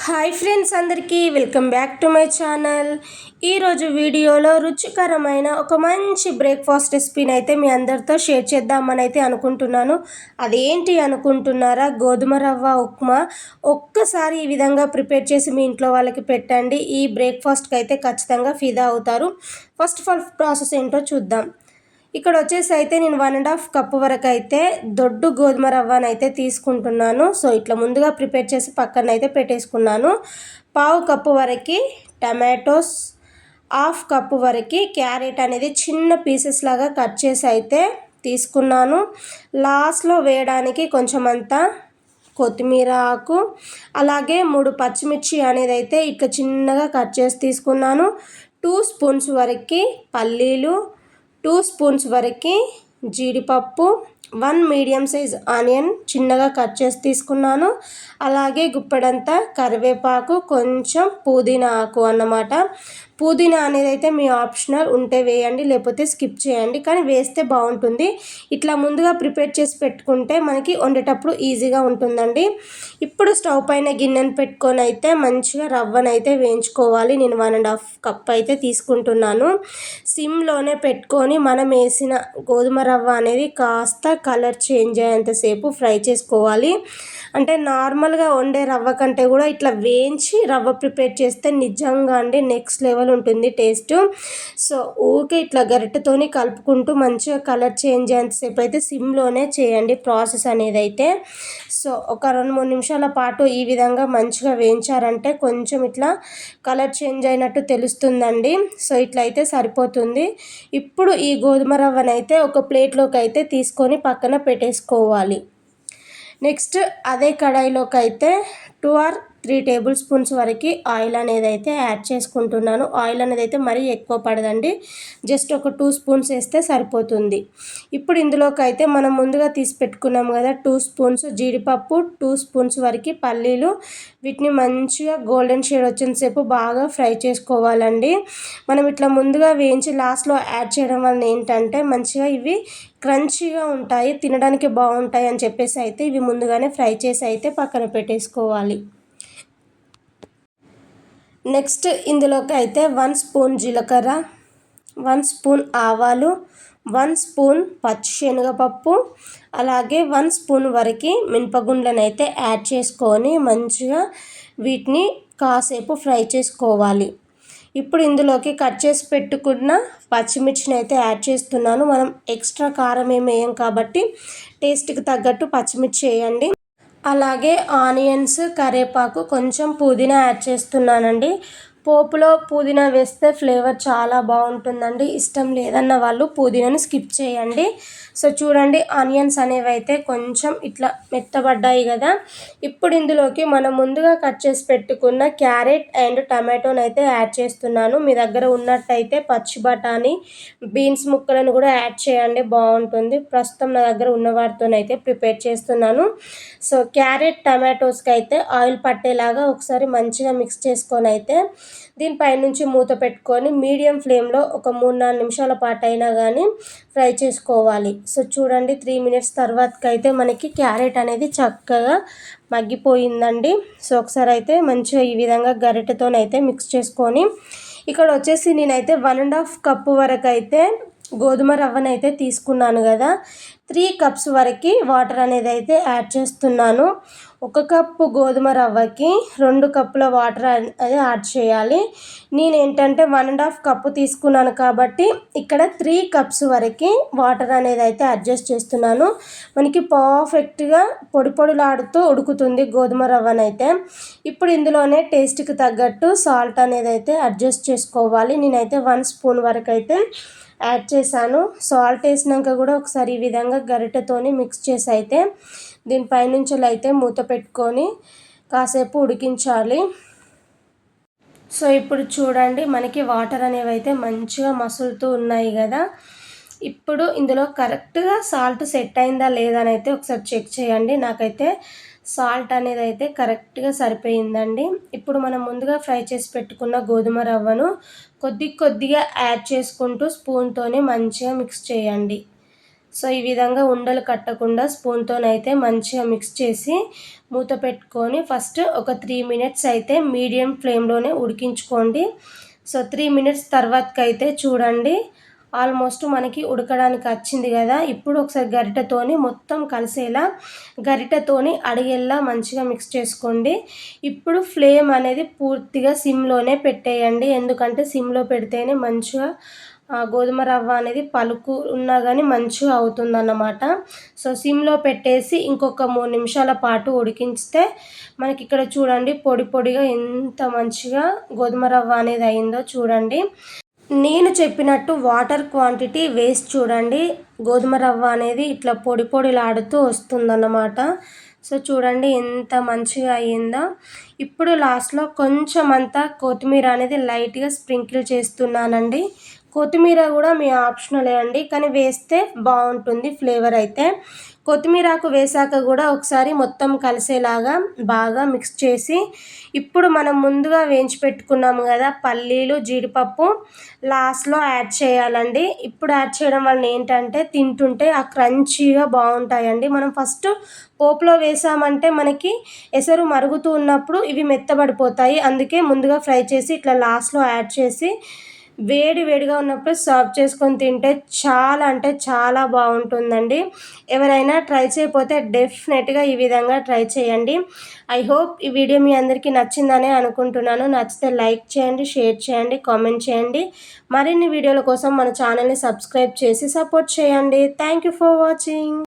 Hi friends, అందరికీ welcome back to my channel. ఈరోజు వీడియోలో రుచికరమైన ఒక మంచి బ్రేక్ఫాస్ట్ రెసిపీని అయితే మీ అందరితో షేర్ చేద్దామని అయితే అనుకుంటున్నాను. అదేంటి అనుకుంటున్నారా? గోధుమ రవ్వ ఉప్మా. ఒక్కసారి ఈ విధంగా ప్రిపేర్ చేసి మీ ఇంట్లో వాళ్ళకి పెట్టండి. ఈ బ్రేక్ఫాస్ట్కి అయితే ఖచ్చితంగా ఫిదా అవుతారు. ఫస్ట్ ఆఫ్ ఆల్ ప్రాసెస్ ఏంటో చూద్దాం. ఇక్కడ వచ్చేసి అయితే నేను 1.5 కప్పు వరకు అయితే దొడ్డు గోధుమ రవ్వను అయితే తీసుకుంటున్నాను. సో ఇట్లా ముందుగా ప్రిపేర్ చేసి పక్కన అయితే పెట్టేసుకున్నాను. 1/2 కప్పు వరకు టమాటోస్, 1/2 కప్పు వరకు క్యారెట్ అనేది చిన్న పీసెస్ లాగా కట్ చేసి అయితే తీసుకున్నాను. లాస్ట్లో వేయడానికి కొంచెం అంతా కొత్తిమీర ఆకు, అలాగే 3 పచ్చిమిర్చి అనేది అయితే ఇట్లా చిన్నగా కట్ చేసి తీసుకున్నాను. 2 స్పూన్స్ వరకు పల్లీలు, 2 స్పూన్స్ వరకు జీడిపప్పు, 1 మీడియం సైజ్ ఆనియన్ చిన్నగా కట్ చేసి తీసుకున్నాను. అలాగే గుప్పెడంతా కరివేపాకు, కొంచెం పుదీనా ఆకు అన్నమాట. పుదీనా అనేది అయితే మీ ఆప్షనల్, ఉంటే వేయండి లేకపోతే స్కిప్ చేయండి, కానీ వేస్తే బాగుంటుంది. ఇట్లా ముందుగా ప్రిపేర్ చేసి పెట్టుకుంటే మనకి వండేటప్పుడు ఈజీగా ఉంటుందండి. ఇప్పుడు స్టవ్ పైన గిన్నెను పెట్టుకొని అయితే మంచిగా రవ్వను అయితే వేయించుకోవాలి. నేను 1.5 కప్ అయితే తీసుకుంటున్నాను. సిమ్లోనే పెట్టుకొని మనం వేసిన గోధుమ రవ్వ అనేది కాస్త కలర్ చేంజ్ అయ్యేంతసేపు ఫ్రై చేసుకోవాలి. అంటే నార్మల్గా వండే రవ్వ కంటే కూడా ఇట్లా వేయించి రవ్వ ప్రిపేర్ చేస్తే నిజంగా అండి నెక్స్ట్ లెవెల్ ఉంటుంది టేస్ట్. సో ఊరికే ఇట్లా గరిటెతోని కలుపుకుంటూ మంచిగా కలర్ చేంజ్ అయ్యేంతసేపు అయితే సిమ్లోనే చేయండి ప్రాసెస్ అనేది అయితే. సో ఒక 2-3 నిమిషాల పాటు ఈ విధంగా మంచిగా వేయించారంటే కొంచెం ఇట్లా కలర్ చేంజ్ అయినట్టు తెలుస్తుందండి. సో ఇట్లా అయితే సరిపోతుంది. ఇప్పుడు ఈ గోధుమ రవ్వనైతే ఒక ప్లేట్లోకి అయితే తీసుకొని పక్కన పెట్టేసుకోవాలి. నెక్స్ట్ అదే కడాయిలోకి అయితే 2 or 3 టేబుల్ స్పూన్స్ వరకు ఆయిల్ అనేది అయితే యాడ్ చేసుకుంటున్నాను. ఆయిల్ అనేది అయితే మరీ ఎక్కువ పడదండి, జస్ట్ ఒక 2 స్పూన్స్ వేస్తే సరిపోతుంది. ఇప్పుడు ఇందులోకి అయితే మనం ముందుగా తీసి పెట్టుకున్నాం కదా 2 స్పూన్స్ జీడిపప్పు, 2 స్పూన్స్ వరకు పల్లీలు, వీటిని మంచిగా గోల్డెన్ షేడ్ వచ్చేంతసేపు బాగా ఫ్రై చేసుకోవాలండి. మనం ఇట్లా ముందుగా వేయించి లాస్ట్లో యాడ్ చేయడం వలన ఏంటంటే మంచిగా ఇవి క్రంచీగా ఉంటాయి, తినడానికి బాగుంటాయి అని చెప్పేసి అయితే ఇవి ముందుగానే ఫ్రై చేసి అయితే పక్కన పెట్టేసుకోవాలి. నెక్స్ట్ ఇందులోకి అయితే 1 స్పూన్ జీలకర్ర, 1 స్పూన్ ఆవాలు, 1 స్పూన్ పచ్చిశనగపప్పు, అలాగే 1 స్పూన్ వరకు మినపగుండ్లను అయితే యాడ్ చేసుకొని మంచిగా వీటిని కాసేపు ఫ్రై చేసుకోవాలి. ఇప్పుడు ఇందులోకి కట్ చేసి పెట్టుకున్న పచ్చిమిర్చిని అయితే యాడ్ చేస్తున్నాను. మనం ఎక్స్ట్రా కారం ఏమి వేయం కాబట్టి టేస్ట్కి తగ్గట్టు పచ్చిమిర్చి వేయండి. అలాగే ఆనియన్స్, కరివేపాకు, కొంచెం పుదీనా యాడ్ చేస్తున్నానండి. పోపులో పుదీనా వేస్తే ఫ్లేవర్ చాలా బాగుంటుందండి. ఇష్టం లేదన్న వాళ్ళు పుదీనాను స్కిప్ చేయండి. సో చూడండి, ఆనియన్స్ అనేవి అయితే కొంచెం ఇట్లా మెత్తబడ్డాయి కదా. ఇప్పుడు ఇందులోకి మనం ముందుగా కట్ చేసి పెట్టుకున్న క్యారెట్ అండ్ టమాటోని అయితే యాడ్ చేస్తున్నాను. మీ దగ్గర ఉన్నట్టయితే పచ్చి బఠానీ, బీన్స్ ముక్కలను కూడా యాడ్ చేయండి, బాగుంటుంది. ప్రస్తుతం నా దగ్గర ఉన్న వాటితోనైతే ప్రిపేర్ చేస్తున్నాను. సో క్యారెట్, టమాటోస్కి అయితే ఆయిల్ పట్టేలాగా ఒకసారి మంచిగా మిక్స్ చేసుకొని అయితే దీనిపైనుంచి మూత పెట్టుకొని మీడియం ఫ్లేమ్లో ఒక 3-4 నిమిషాల పాటు అయినా కానీ ఫ్రై చేసుకోవాలి. సో చూడండి, 3 మినిట్స్ తర్వాతకైతే మనకి క్యారెట్ అనేది చక్కగా మగ్గిపోయిందండి. సో ఒకసారి అయితే మంచిగా ఈ విధంగా గరిటెతోనైతే మిక్స్ చేసుకొని ఇక్కడ వచ్చేసి నేనైతే 1.5 కప్పు వరకు అయితే గోధుమ రవ్వనైతే తీసుకున్నాను కదా, 3 కప్స్ వరకు వాటర్ అనేది అయితే యాడ్ చేస్తున్నాను. 1 కప్పు గోధుమ రవ్వకి 2 కప్పుల వాటర్ అనేది యాడ్ చేయాలి. నేను ఏంటంటే 1.5 కప్పు తీసుకున్నాను కాబట్టి ఇక్కడ 3 కప్స్ వరకు వాటర్ అనేది అయితే అడ్జస్ట్ చేస్తున్నాను. మనకి పర్ఫెక్ట్గా పొడి పొడిలాడుతూ ఉడుకుతుంది గోధుమ రవ్వనైతే. ఇప్పుడు ఇందులోనే టేస్ట్కి తగ్గట్టు సాల్ట్ అనేది అయితే అడ్జస్ట్ చేసుకోవాలి. నేనైతే 1 స్పూన్ వరకు అయితే యాడ్ చేశాను. సాల్ట్ వేసినాక కూడా ఒకసారి ఈ విధంగా గరిటెతోని మిక్స్ చేసి అయితే దీనిపైనుంచి అయితే మూత పెట్టుకొని కాసేపు ఉడికించాలి. సో ఇప్పుడు చూడండి, మనకి వాటర్ అనేవి అయితే మంచిగా మసులుతూ ఉన్నాయి కదా. ఇప్పుడు ఇందులో కరెక్ట్గా సాల్ట్ సెట్ అయిందా లేదా అని అయితే ఒకసారి చెక్ చేయండి. నాకైతే సాల్ట్ అనేది అయితే కరెక్ట్గా సరిపోయిందండి. ఇప్పుడు మనం ముందుగా ఫ్రై చేసి పెట్టుకున్న గోధుమ రవ్వను కొద్దిగా యాడ్ చేసుకుంటూ స్పూన్తోనే మంచిగా మిక్స్ చేయండి. సో ఈ విధంగా ఉండలు కట్టకుండా స్పూన్తోనైతే మంచిగా మిక్స్ చేసి మూత పెట్టుకొని ఫస్ట్ ఒక 3 మినిట్స్ అయితే మీడియం ఫ్లేమ్లోనే ఉడికించుకోండి. సో 3 మినిట్స్ తర్వాతకైతే చూడండి ఆల్మోస్ట్ మనకి ఉడకడానికి వచ్చింది కదా. ఇప్పుడు ఒకసారి గరిటెతోని మొత్తం కలిసేలా గరిటెతోని అడిగేలా మంచిగా మిక్స్ చేసుకోండి. ఇప్పుడు ఫ్లేమ్ అనేది పూర్తిగా సిమ్లోనే పెట్టేయండి, ఎందుకంటే సిమ్లో పెడితేనే మంచిగా గోధుమ రవ్వ అనేది పలుకు ఉన్నా కానీ మంచిగా అవుతుందన్నమాట. సో సిమ్లో పెట్టేసి ఇంకొక 3 నిమిషాల పాటు ఉడికించితే మనకి ఇక్కడ చూడండి పొడి పొడిగా ఎంత మంచిగా గోధుమ రవ్వ అనేది అయిందో చూడండి. నేను చెప్పినట్టు వాటర్ క్వాంటిటీ వేసి చూడండి, గోధుమ రవ్వ అనేది ఇట్లా పొడి పొడిలాడుతూ వస్తుందన్నమాట. సో చూడండి ఎంత మంచిగా అయ్యిందో. ఇప్పుడు లాస్ట్లో కొంచెం అంతా కొత్తిమీర అనేది లైట్గా స్ప్రింకిల్ చేస్తున్నానండి. కొత్తిమీర కూడా మీ ఆప్షనలే అండి, కానీ వేస్తే బాగుంటుంది ఫ్లేవర్ అయితే. కొత్తిమీరాకు వేసాక కూడా ఒకసారి మొత్తం కలిసేలాగా బాగా మిక్స్ చేసి ఇప్పుడు మనం ముందుగా వేయించి పెట్టుకున్నాము కదా పల్లీలు జీడిపప్పు లాస్ట్లో యాడ్ చేయాలండి. ఇప్పుడు యాడ్ చేయడం వల్ల ఏంటంటే తింటుంటే ఆ క్రంచీగా బాగుంటాయండి. మనం ఫస్ట్ పోపులో వేసామంటే మనకి ఎసరు మరుగుతూ ఉన్నప్పుడు ఇవి మెత్తబడిపోతాయి, అందుకే ముందుగా ఫ్రై చేసి ఇట్లా లాస్ట్లో యాడ్ చేసి వేడి వేడిగా ఉన్నప్పుడు సర్వ్ చేసుకొని తింటే చాలా అంటే చాలా బాగుంటుందండి. ఎవరైనా ట్రై చేయకపోతే డెఫినెట్గా ఈ విధంగా ట్రై చేయండి. ఐ హోప్ ఈ వీడియో మీ అందరికీ నచ్చిందనే అనుకుంటున్నాను. నచ్చితే లైక్ చేయండి, షేర్ చేయండి, కామెంట్ చేయండి. మరిన్ని వీడియోల కోసం మన ఛానల్ని సబ్స్క్రైబ్ చేసి సపోర్ట్ చేయండి. Thank you for watching.